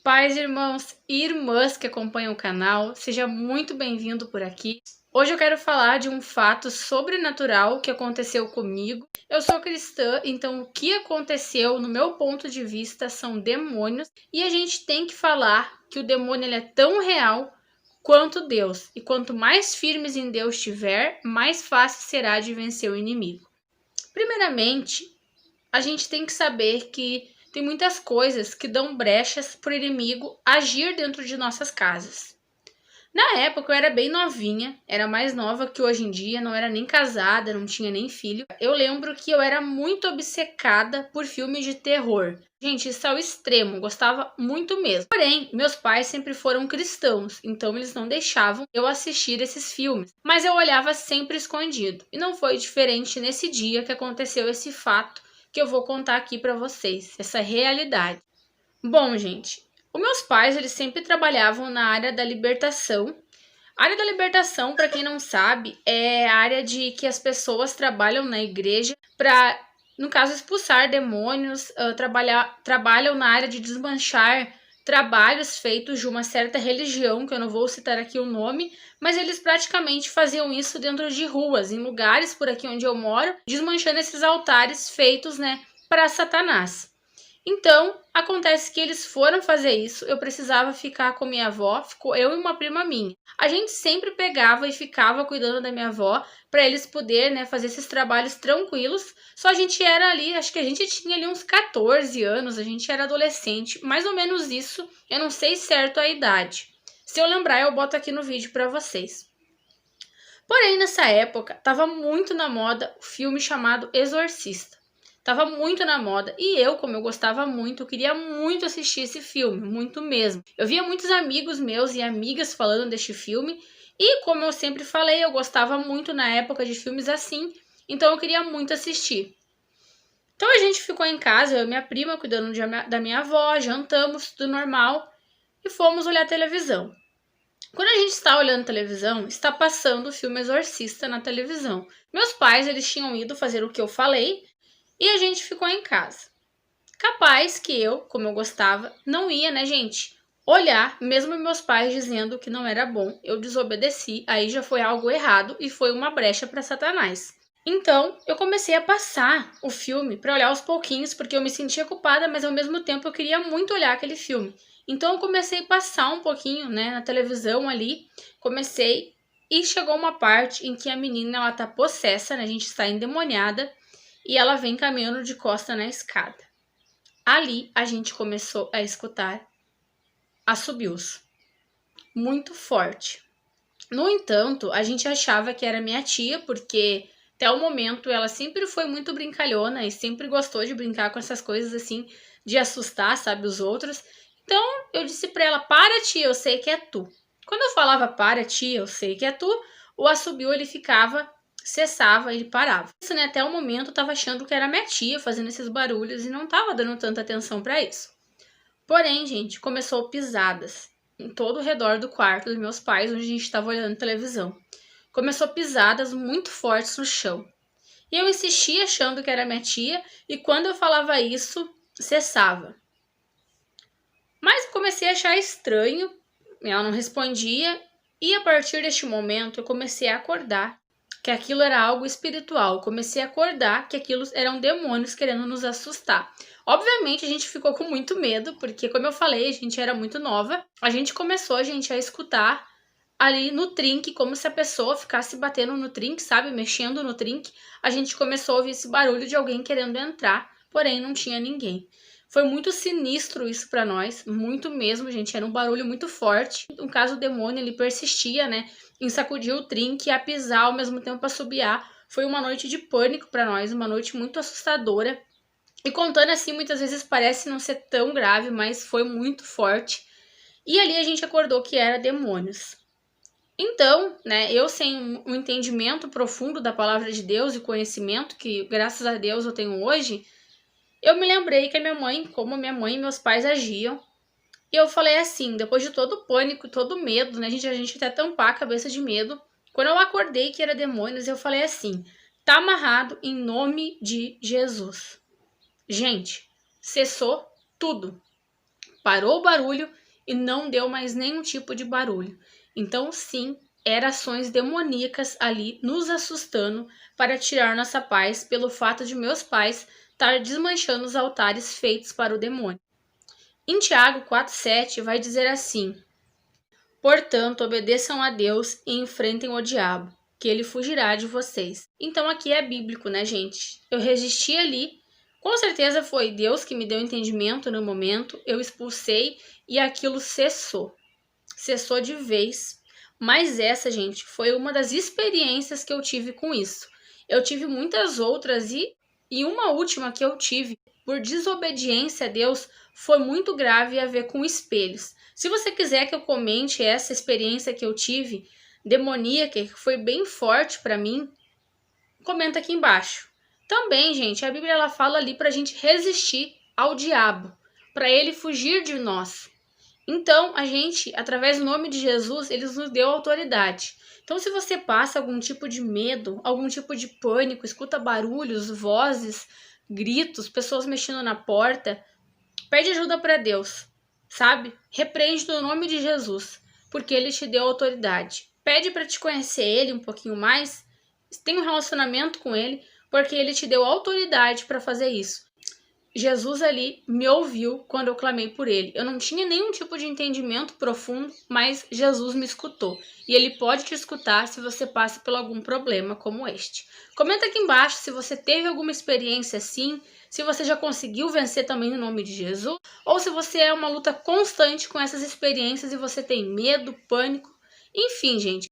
Pais, irmãos e irmãs que acompanham o canal, seja muito bem-vindo por aqui. Hoje eu quero falar de um fato sobrenatural que aconteceu comigo. Eu sou cristã, então o que aconteceu, no meu ponto de vista, são demônios. E a gente tem que falar que o demônio ele é tão real quanto Deus. E quanto mais firmes em Deus estiver, mais fácil será de vencer o inimigo. Primeiramente, a gente tem que saber que tem muitas coisas que dão brechas para o inimigo agir dentro de nossas casas. Na época eu era bem novinha, era mais nova que hoje em dia, não era nem casada, não tinha nem filho. Eu lembro que eu era muito obcecada por filmes de terror. Gente, isso é o extremo, gostava muito mesmo. Porém, meus pais sempre foram cristãos, então eles não deixavam eu assistir esses filmes. Mas eu olhava sempre escondido. E não foi diferente nesse dia que aconteceu esse fato que eu vou contar aqui para vocês, essa realidade. Bom, gente, os meus pais, eles sempre trabalhavam na área da libertação. A área da libertação, para quem não sabe, é a área de que as pessoas trabalham na igreja para, no caso, expulsar demônios, trabalham na área de desmanchar trabalhos feitos de uma certa religião, que eu não vou citar aqui o nome, mas eles praticamente faziam isso dentro de ruas, em lugares por aqui onde eu moro, desmanchando esses altares feitos, para Satanás. Então, acontece que eles foram fazer isso, eu precisava ficar com minha avó, ficou eu e uma prima minha. A gente sempre pegava e ficava cuidando da minha avó para eles poderem, fazer esses trabalhos tranquilos. Só a gente era ali, acho que a gente tinha ali uns 14 anos, a gente era adolescente, mais ou menos isso, eu não sei certo a idade. Se eu lembrar, eu boto aqui no vídeo para vocês. Porém, nessa época, estava muito na moda o filme chamado Exorcista. Tava muito na moda. E eu, como eu gostava muito, eu queria muito assistir esse filme, muito mesmo. Eu via muitos amigos meus e amigas falando deste filme. E como eu sempre falei, eu gostava muito na época de filmes assim. Então eu queria muito assistir. Então a gente ficou em casa, eu e minha prima, cuidando da minha avó, jantamos, tudo normal. E fomos olhar televisão. Quando a gente está olhando televisão, está passando o filme Exorcista na televisão. Meus pais, eles tinham ido fazer o que eu falei. E a gente ficou em casa. Capaz que eu, como eu gostava, não ia, gente, olhar, mesmo meus pais dizendo que não era bom, eu desobedeci, aí já foi algo errado e foi uma brecha para Satanás. Então, eu comecei a passar o filme para olhar aos pouquinhos, porque eu me sentia culpada, mas ao mesmo tempo eu queria muito olhar aquele filme. Então, eu comecei a passar um pouquinho, na televisão ali, e chegou uma parte em que a menina, ela tá possessa, a gente está endemoniada, e ela vem caminhando de costa na escada. Ali a gente começou a escutar assobios muito forte. No entanto, a gente achava que era minha tia, porque até o momento ela sempre foi muito brincalhona e sempre gostou de brincar com essas coisas assim, de assustar, sabe, os outros. Então eu disse pra ela: para, tia, eu sei que é tu. Quando eu falava para, tia, eu sei que é tu, o assobio ele cessava, ele parava. Isso, até o momento eu tava achando que era minha tia fazendo esses barulhos e não tava dando tanta atenção para isso. Porém, gente, começou pisadas em todo o redor do quarto dos meus pais, onde a gente estava olhando televisão. Começou pisadas muito fortes no chão. E eu insisti achando que era minha tia, e quando eu falava isso, cessava. Mas comecei a achar estranho, ela não respondia, e a partir deste momento eu comecei a acordar que aquilo era algo espiritual. Comecei a acordar que aquilo eram demônios querendo nos assustar. Obviamente a gente ficou com muito medo, porque como eu falei, a gente era muito nova. A gente começou, a escutar ali no trinque, como se a pessoa ficasse batendo no trinque, sabe? Mexendo no trinque. A gente começou a ouvir esse barulho de alguém querendo entrar, porém não tinha ninguém. Foi muito sinistro isso pra nós, muito mesmo, gente. Era um barulho muito forte. No caso, o demônio, ele persistia, em sacudir o trinque, a pisar, ao mesmo tempo assobiar. Foi uma noite de pânico para nós, uma noite muito assustadora. E contando assim, muitas vezes parece não ser tão grave, mas foi muito forte. E ali a gente acordou que era demônios. Então, eu sem um entendimento profundo da palavra de Deus e conhecimento que, graças a Deus, eu tenho hoje, eu me lembrei que a minha mãe, como minha mãe e meus pais agiam. E eu falei assim, depois de todo o pânico, todo o medo, a gente até tampar a cabeça de medo. Quando eu acordei que era demônios, eu falei assim: tá amarrado em nome de Jesus. Gente, cessou tudo. parou o barulho e não deu mais nenhum tipo de barulho. Então, sim, eram ações demoníacas ali nos assustando para tirar nossa paz pelo fato de meus pais estar desmanchando os altares feitos para o demônio. Em Tiago 4,7 vai dizer assim: portanto, obedeçam a Deus e enfrentem o diabo, que ele fugirá de vocês. Então aqui é bíblico, né, gente? Eu resisti ali. Com certeza foi Deus que me deu entendimento no momento. Eu expulsei e aquilo cessou. Cessou de vez. Mas essa, gente, foi uma das experiências que eu tive com isso. Eu tive muitas outras e uma última que eu tive por desobediência a Deus foi muito grave a ver com espelhos. Se você quiser que eu comente essa experiência que eu tive demoníaca, que foi bem forte para mim, comenta aqui embaixo. Também, gente, a Bíblia ela fala ali para a gente resistir ao diabo, para ele fugir de nós. Então, a gente, através do nome de Jesus, ele nos deu autoridade. Então, se você passa algum tipo de medo, algum tipo de pânico, escuta barulhos, vozes, gritos, pessoas mexendo na porta, pede ajuda para Deus, sabe? Repreende no nome de Jesus, porque ele te deu autoridade. Pede para te conhecer ele um pouquinho mais, tenha um relacionamento com ele, porque ele te deu autoridade para fazer isso. Jesus ali me ouviu quando eu clamei por ele. Eu não tinha nenhum tipo de entendimento profundo, mas Jesus me escutou. E ele pode te escutar se você passa por algum problema como este. Comenta aqui embaixo se você teve alguma experiência assim, se você já conseguiu vencer também no nome de Jesus, ou se você é uma luta constante com essas experiências e você tem medo, pânico. Enfim, gente,